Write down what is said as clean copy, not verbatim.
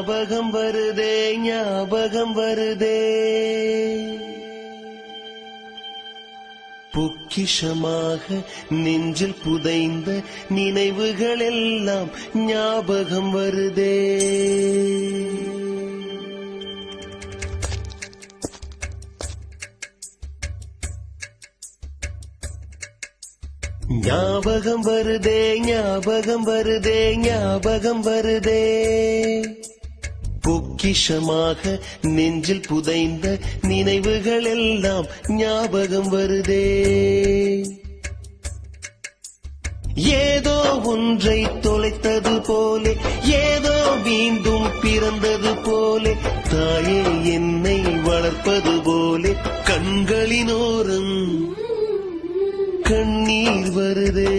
ஞாபகம் வருதே ஞாபகம் வருதே பொக்கிஷமாக நெஞ்சில் புதைந்த நினைவுகள் எல்லாம் ஞாபகம் வருதே. ஞாபகம் வருதே ஞாபகம் வருதே ஞாபகம் வருதே பொக்கிஷமாக நெஞ்சில் புதைந்த நினைவுகள் எல்லாம் ஞாபகம் வருதே. ஏதோ ஒன்றை தொலைத்தது போலே ஏதோ மீண்டும் பிறந்தது போலே தாயே என்னை வளர்ப்பது போலே கண்களினோரம் கண்ணீர் வருதே.